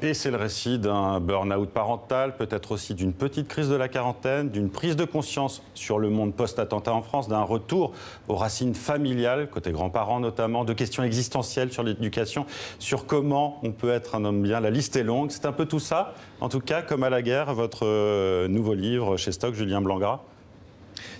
Et c'est le récit d'un burn-out parental, peut-être aussi d'une petite crise de la quarantaine, d'une prise de conscience sur le monde post-attentat en France, d'un retour aux racines familiales, côté grands-parents notamment, de questions existentielles sur l'éducation, sur comment on peut être un homme bien. La liste est longue, c'est un peu tout ça. En tout cas, Comme à la guerre, votre nouveau livre chez Stock, Julien Blangras.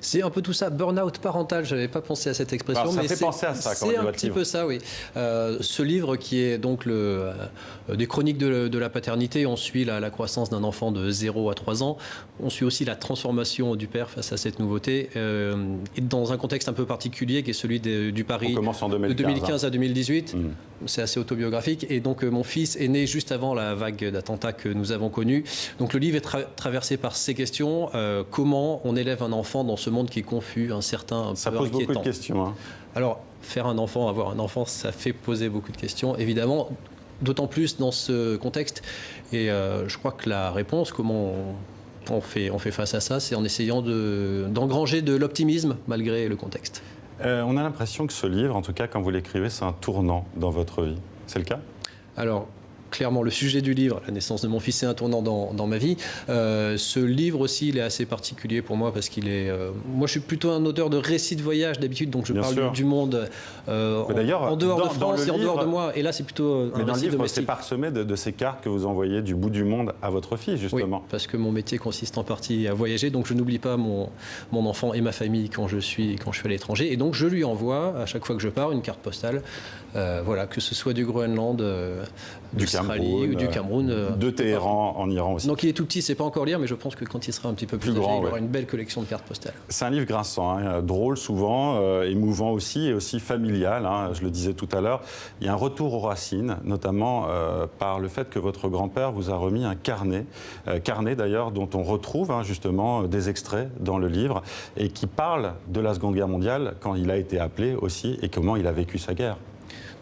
C'est un peu tout ça, burn-out parental, je n'avais pas pensé à cette expression. Alors, ça fait penser à ça quand on lit votre livre. C'est un petit peu ça, oui. Ce livre qui est donc des chroniques de la paternité, on suit la croissance d'un enfant de 0 à 3 ans, on suit aussi la transformation du père face à cette nouveauté, et dans un contexte un peu particulier qui est celui du Paris on commence en 2015, de 2015 à 2018. C'est assez autobiographique, et donc mon fils est né juste avant la vague d'attentats que nous avons connue. Donc le livre est traversé par ces questions, comment on élève un enfant dans ce monde qui est confus, incertain, ça pose beaucoup de questions. Hein. Alors, faire un enfant, avoir un enfant, ça fait poser beaucoup de questions, évidemment, d'autant plus dans ce contexte. Et je crois que la réponse, comment on fait face à ça, c'est en essayant d'engranger de l'optimisme malgré le contexte. On a l'impression que ce livre, en tout cas quand vous l'écrivez, c'est un tournant dans votre vie. C'est le cas ? Alors, clairement, le sujet du livre, la naissance de mon fils, c'est un tournant dans ma vie. Ce livre aussi, il est assez particulier pour moi parce qu'il est... moi, je suis plutôt un auteur de récits de voyage d'habitude, donc je parle du monde en dehors de France et en dehors de moi. Et là, c'est plutôt un dans le récit livre, domestique. c'est parsemé de ces cartes que vous envoyez du bout du monde à votre fille, justement. Oui, parce que mon métier consiste en partie à voyager, donc je n'oublie pas mon enfant et ma famille quand je suis à l'étranger. Et donc, je lui envoie, à chaque fois que je pars, une carte postale. Voilà, que ce soit du Groenland, d'Australie ou du Cameroun. De Téhéran en Iran aussi. Donc il est tout petit, c'est pas encore lire, mais je pense que quand il sera un petit peu plus âgé, il aura une belle collection de cartes postales. C'est un livre grinçant, hein, drôle souvent, émouvant aussi, et aussi familial, hein, je le disais tout à l'heure. Il y a un retour aux racines, notamment par le fait que votre grand-père vous a remis un carnet, carnet d'ailleurs dont on retrouve justement des extraits dans le livre, et qui parle de la Seconde Guerre mondiale, quand il a été appelé aussi, et comment il a vécu sa guerre.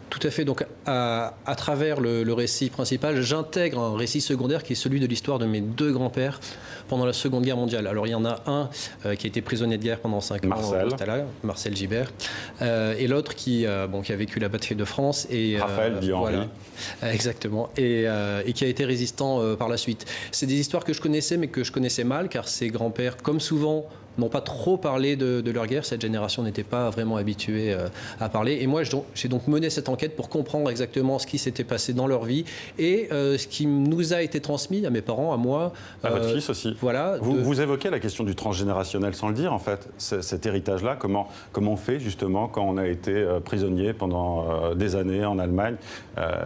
Tout à fait. Donc, à travers le récit principal, j'intègre un récit secondaire qui est celui de l'histoire de mes deux grands-pères pendant la Seconde Guerre mondiale. Alors, il y en a un qui a été prisonnier de guerre pendant 5 ans au Stala, Marcel Gibert, et l'autre qui a vécu la bataille de France. Et, Raphaël dit Henri. Voilà, exactement. Et qui a été résistant par la suite. C'est des histoires que je connaissais, mais que je connaissais mal, car ces grands-pères, comme souvent, n'ont pas trop parlé de leur guerre. Cette génération n'était pas vraiment habituée à parler. Et moi, j'ai donc mené cette enquête pour comprendre exactement ce qui s'était passé dans leur vie et ce qui nous a été transmis à mes parents, à moi. À votre fils aussi. Voilà. Vous évoquez la question du transgénérationnel sans le dire, en fait. Cet héritage-là, comment on fait justement quand on a été prisonnier pendant des années en Allemagne.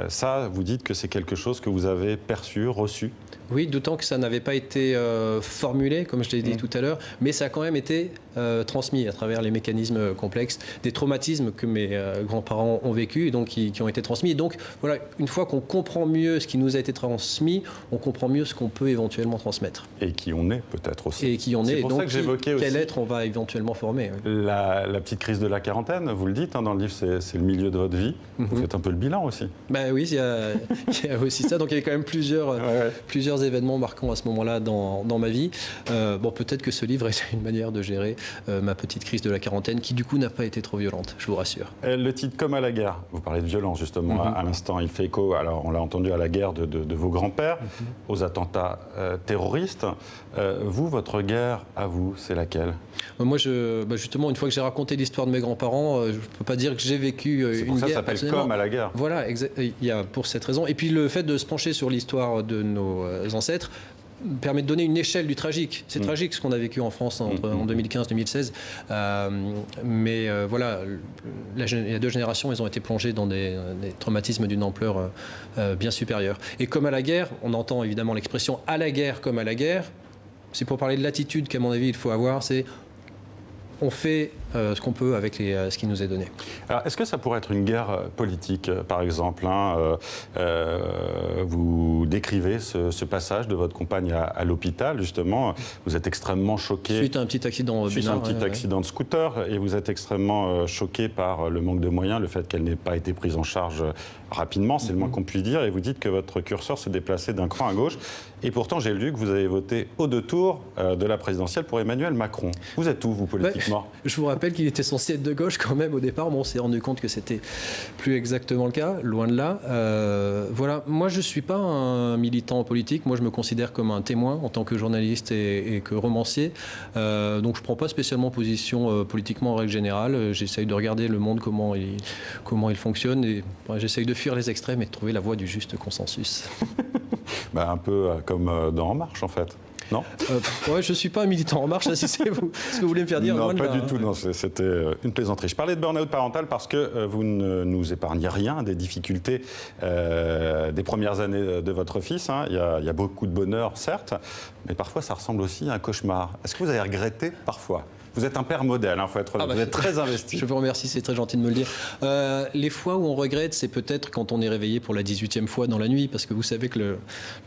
Ça, vous dites que c'est quelque chose que vous avez perçu, reçu. Oui, d'autant que ça n'avait pas été formulé, comme je l'ai dit tout à l'heure, mais ça a quand même été transmis à travers les mécanismes complexes, des traumatismes que mes grands-parents ont vécu et donc qui ont été transmis. Et donc, voilà, une fois qu'on comprend mieux ce qui nous a été transmis, on comprend mieux ce qu'on peut éventuellement transmettre. Et qui on est peut-être aussi. Et qui on est. C'est pour donc, ça que j'évoquais aussi quel être on va éventuellement former. Oui. La petite crise de la quarantaine, vous le dites dans le livre, c'est le milieu de votre vie. Vous faites un peu le bilan aussi. Ben oui, il y a aussi ça. Donc il y a quand même plusieurs événements marquants à ce moment-là dans ma vie. Bon, peut-être que ce livre est une manière de gérer ma petite crise de la quarantaine, qui du coup n'a pas été trop violente, je vous rassure. Le titre Comme à la guerre, vous parlez de violence justement à l'instant, il fait écho, alors on l'a entendu, à la guerre de vos grands-pères, aux attentats terroristes. Vous, votre guerre à vous, c'est laquelle ? Moi, justement, une fois que j'ai raconté l'histoire de mes grands-parents, je ne peux pas dire que j'ai vécu une guerre. C'est pour ça que ça s'appelle Comme à la guerre. Voilà, il y a pour cette raison. Et puis le fait de se pencher sur l'histoire de nos ancêtres permet de donner une échelle du tragique. C'est tragique ce qu'on a vécu en France en 2015-2016. Mais voilà, il y a deux générations, elles ont été plongées dans des traumatismes d'une ampleur bien supérieure. Et comme à la guerre, on entend évidemment l'expression « à la guerre comme à la guerre ». C'est pour parler de l'attitude qu'à mon avis il faut avoir, c'est on fait ce qu'on peut avec ce qui nous est donné. Alors, est-ce que ça pourrait être une guerre politique, par exemple vous décrivez ce passage de votre compagne à l'hôpital, justement. Vous êtes extrêmement choqué. Suite à un petit accident au Suite à un petit accident de scooter. Et vous êtes extrêmement choqué par le manque de moyens, le fait qu'elle n'ait pas été prise en charge rapidement, c'est le moins qu'on puisse dire. Et vous dites que votre curseur s'est déplacé d'un cran à gauche. Et pourtant, j'ai lu que vous avez voté aux deux tours de la présidentielle pour Emmanuel Macron. Vous êtes où, vous, politiquement ? Je vous rappelle rappelle qu'il était censé être de gauche quand même au départ. Bon, on s'est rendu compte que c'était plus exactement le cas, loin de là. Voilà, moi je ne suis pas un militant politique, moi je me considère comme un témoin en tant que journaliste et que romancier. Donc je ne prends pas spécialement position politiquement en règle générale. J'essaye de regarder le monde, comment il fonctionne, et j'essaye de fuir les extrêmes et de trouver la voie du juste consensus. Un peu comme dans En Marche en fait. Non ouais, je ne suis pas un militant En Marche, si c'est vous, ce que vous voulez me faire dire. Non, pas du tout, non, c'était une plaisanterie. Je parlais de burn-out parental parce que vous ne nous épargnez rien des difficultés des premières années de votre fils. Hein. Il y a beaucoup de bonheur, certes, mais parfois ça ressemble aussi à un cauchemar. Est-ce que vous avez regretté parfois ? Vous êtes un père modèle, hein, vous êtes très investi. Je vous remercie, c'est très gentil de me le dire. Les fois où on regrette, c'est peut-être quand on est réveillé pour la 18e fois dans la nuit, parce que vous savez que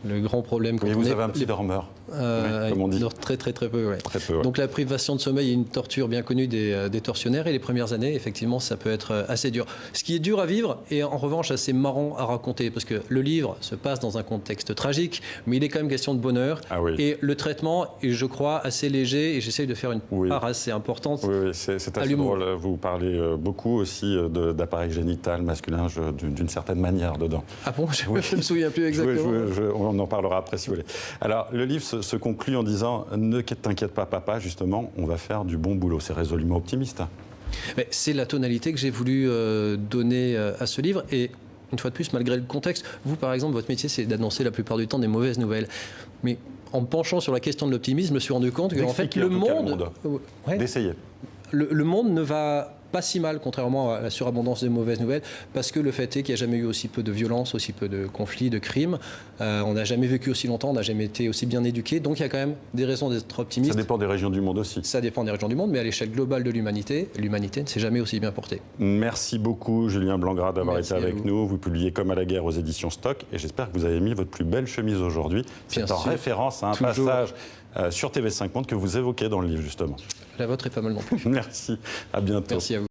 le grand problème... Mais vous avez un petit dormeur, comme on dit. Très peu, ouais. Très peu, ouais. Donc la privation de sommeil est une torture bien connue des tortionnaires, et les premières années, effectivement, ça peut être assez dur. Ce qui est dur à vivre, et en revanche assez marrant à raconter, parce que le livre se passe dans un contexte tragique, mais il est quand même question de bonheur. Ah oui. Et le traitement est, je crois, assez léger, et j'essaye de faire une part assez importante. Oui, c'est assez drôle. Vous parlez beaucoup aussi d'appareil génital masculin d'une certaine manière dedans. Ah bon, je ne me souviens plus exactement. On en parlera après si vous voulez. Alors, le livre se conclut en disant « Ne t'inquiète pas papa, justement, on va faire du bon boulot ». C'est résolument optimiste. C'est la tonalité que j'ai voulu donner à ce livre. Et une fois de plus, malgré le contexte, vous par exemple, votre métier c'est d'annoncer la plupart du temps des mauvaises nouvelles. Mais en me penchant sur la question de l'optimisme, je me suis rendu compte que en fait, le monde... D'essayer. Le monde ne va pas si mal, contrairement à la surabondance de mauvaises nouvelles, parce que le fait est qu'il n'y a jamais eu aussi peu de violence, aussi peu de conflits, de crimes. On n'a jamais vécu aussi longtemps, on n'a jamais été aussi bien éduqués. Donc il y a quand même des raisons d'être optimiste. Ça dépend des régions du monde aussi. Ça dépend des régions du monde, mais à l'échelle globale de l'humanité ne s'est jamais aussi bien portée. Merci beaucoup, Julien Blangrad, d'avoir été avec nous. Vous publiez Comme à la guerre aux éditions Stock, et j'espère que vous avez mis votre plus belle chemise aujourd'hui. C'est en référence à un passage sur TV5 Monde que vous évoquez dans le livre, justement. La vôtre est pas mal non plus. Merci, à bientôt. Merci à vous.